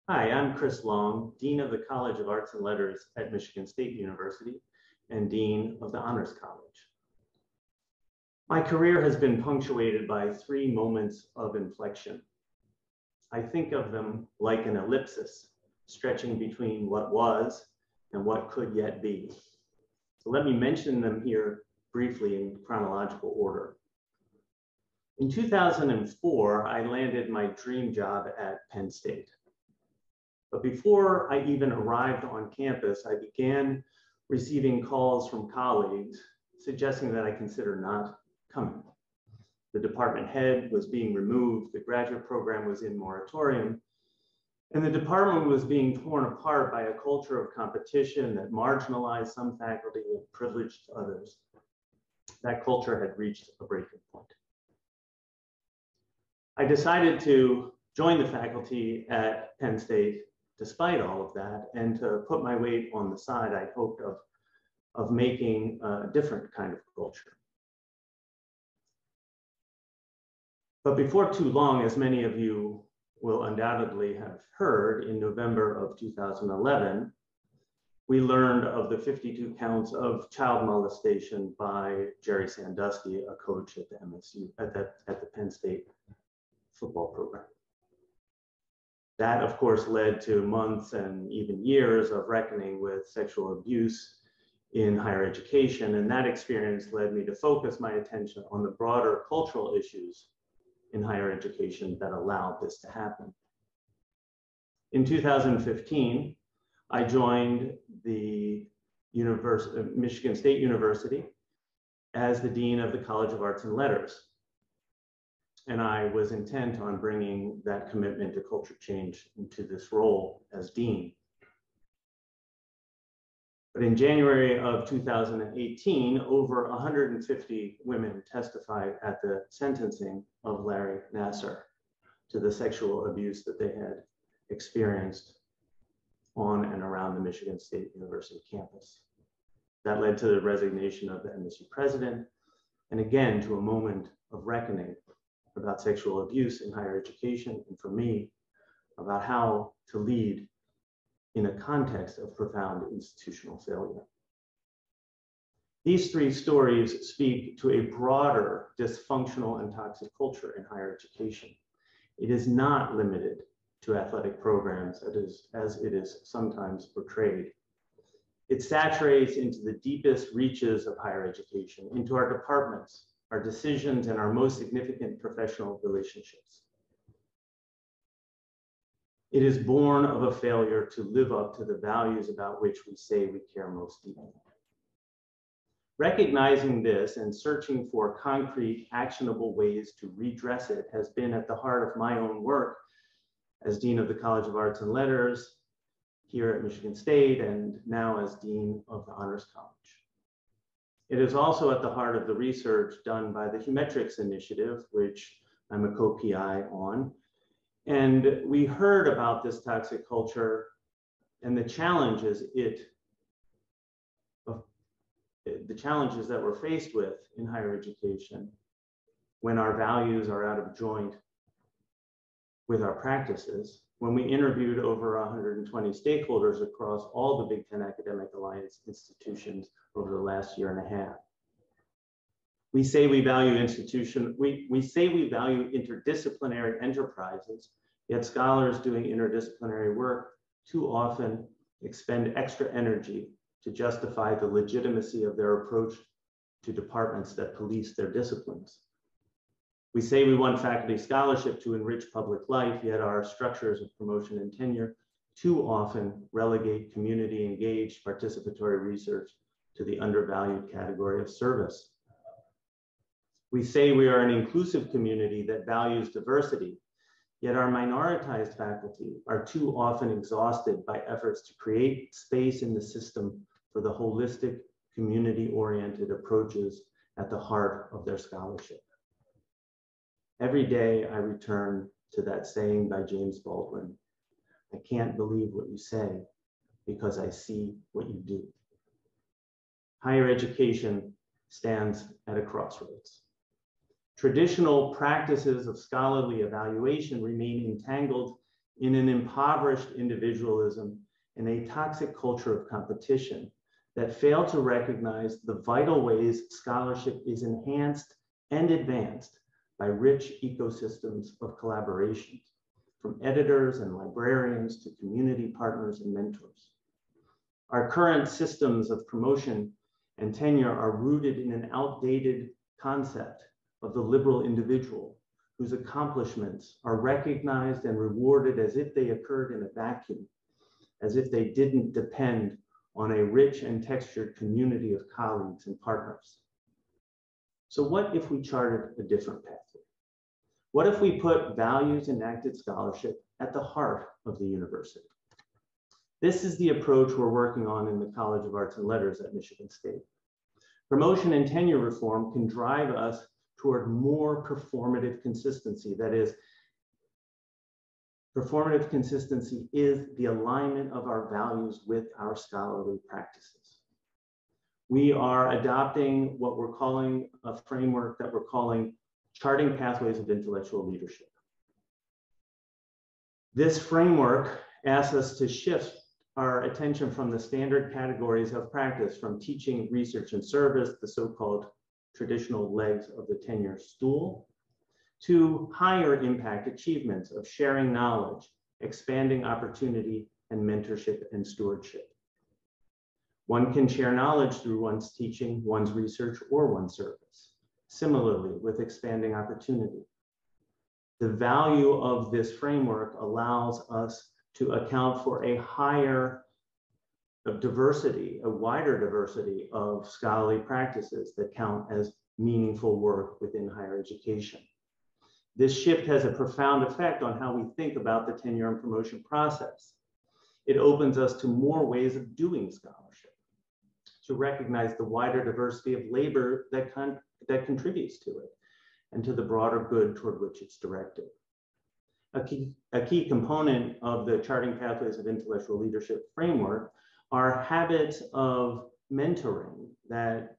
Hi, I'm Chris Long, Dean of the College of Arts and Letters at Michigan State University and Dean of the Honors College. My career has been punctuated by three moments of inflection. I think of them like an ellipsis, stretching between what was and what could yet be. So let me mention them here briefly in chronological order. In 2004, I landed my dream job at Penn State. But before I even arrived on campus, I began receiving calls from colleagues suggesting that I consider not coming. The department head was being removed, the graduate program was in moratorium, and the department was being torn apart by a culture of competition that marginalized some faculty and privileged others. That culture had reached a breaking point. I decided to join the faculty at Penn State despite all of that, and to put my weight on the side I hoped of making a different kind of culture. But before too long, as many of you will undoubtedly have heard, in November of 2011, we learned of the 52 counts of child molestation by Jerry Sandusky, a coach at the MSU, at the Penn State football program. That, of course, led to months and even years of reckoning with sexual abuse in higher education, and that experience led me to focus my attention on the broader cultural issues in higher education that allowed this to happen. In 2015, I joined the Michigan State University as the Dean of the College of Arts and Letters. And I was intent on bringing that commitment to culture change into this role as dean. But in January of 2018, over 150 women testified at the sentencing of Larry Nassar to the sexual abuse that they had experienced on and around the Michigan State University campus. That led to the resignation of the MSU president, and again, to a moment of reckoning about sexual abuse in higher education, and for me, about how to lead in a context of profound institutional failure. These three stories speak to a broader dysfunctional and toxic culture in higher education. It is not limited to athletic programs as it is sometimes portrayed. It saturates into the deepest reaches of higher education, into our departments, our decisions, and our most significant professional relationships. It is born of a failure to live up to the values about which we say we care most deeply. Recognizing this and searching for concrete, actionable ways to redress it has been at the heart of my own work as Dean of the College of Arts and Letters here at Michigan State, and now as Dean of the Honors College. It is also at the heart of the research done by the Humetrics Initiative, which I'm a co-PI on. And we heard about this toxic culture and the challenges that we're faced with in higher education when our values are out of joint with our practices, when we interviewed over 120 stakeholders across all the Big Ten Academic Alliance institutions over the last year and a half. We say we value interdisciplinary enterprises, yet scholars doing interdisciplinary work too often expend extra energy to justify the legitimacy of their approach to departments that police their disciplines. We say we want faculty scholarship to enrich public life, yet our structures of promotion and tenure too often relegate community-engaged participatory research to the undervalued category of service. We say we are an inclusive community that values diversity, yet our minoritized faculty are too often exhausted by efforts to create space in the system for the holistic, community-oriented approaches at the heart of their scholarship. Every day I return to that saying by James Baldwin, I can't believe what you say because I see what you do. Higher education stands at a crossroads. Traditional practices of scholarly evaluation remain entangled in an impoverished individualism and a toxic culture of competition that fail to recognize the vital ways scholarship is enhanced and advanced by rich ecosystems of collaborations, from editors and librarians to community partners and mentors. Our current systems of promotion and tenure are rooted in an outdated concept of the liberal individual, whose accomplishments are recognized and rewarded as if they occurred in a vacuum, as if they didn't depend on a rich and textured community of colleagues and partners. So what if we charted a different pathway? What if we put values-enacted scholarship at the heart of the university? This is the approach we're working on in the College of Arts and Letters at Michigan State. Promotion and tenure reform can drive us toward more performative consistency. That is, performative consistency is the alignment of our values with our scholarly practices. We are adopting what we're calling a framework that we're calling Charting Pathways of Intellectual Leadership. This framework asks us to shift our attention from the standard categories of practice, from teaching, research, and service, the so-called traditional legs of the tenure stool, to higher impact achievements of sharing knowledge, expanding opportunity, and mentorship and stewardship. One can share knowledge through one's teaching, one's research, or one's service. Similarly, with expanding opportunity. The value of this framework allows us to account for a higher diversity, a wider diversity of scholarly practices that count as meaningful work within higher education. This shift has a profound effect on how we think about the tenure and promotion process. It opens us to more ways of doing scholarship, to recognize the wider diversity of labor that contributes to it, and to the broader good toward which it's directed. A key component of the Charting Pathways of Intellectual Leadership framework are habits of mentoring that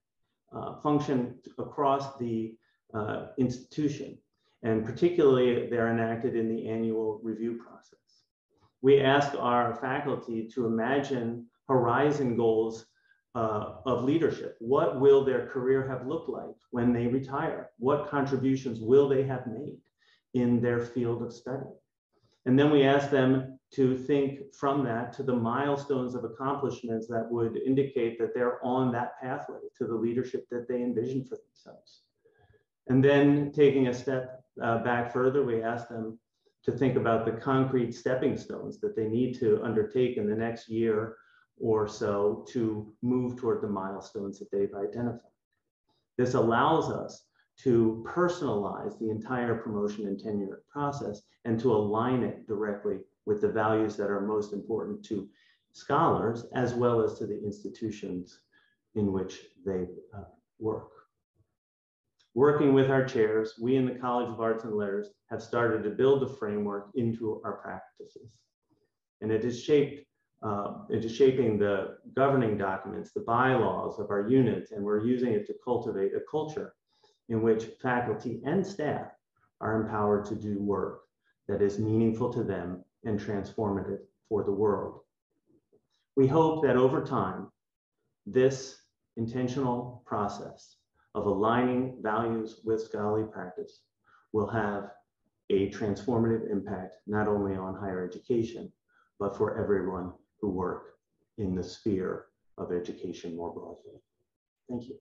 function across the institution, and particularly they're enacted in the annual review process. We ask our faculty to imagine horizon goals of leadership. What will their career have looked like when they retire? What contributions will they have made in their field of study? And then we ask them to think from that to the milestones of accomplishments that would indicate that they're on that pathway to the leadership that they envision for themselves. And then taking a step back further, we ask them to think about the concrete stepping stones that they need to undertake in the next year or so to move toward the milestones that they've identified. This allows us to personalize the entire promotion and tenure process and to align it directly with the values that are most important to scholars as well as to the institutions in which they work. Working with our chairs, we in the College of Arts and Letters have started to build the framework into our practices. And it is shaping the governing documents, the bylaws of our units, and we're using it to cultivate a culture in which faculty and staff are empowered to do work that is meaningful to them and transformative for the world. We hope that over time, this intentional process of aligning values with scholarly practice will have a transformative impact, not only on higher education, but for everyone who work in the sphere of education more broadly. Thank you.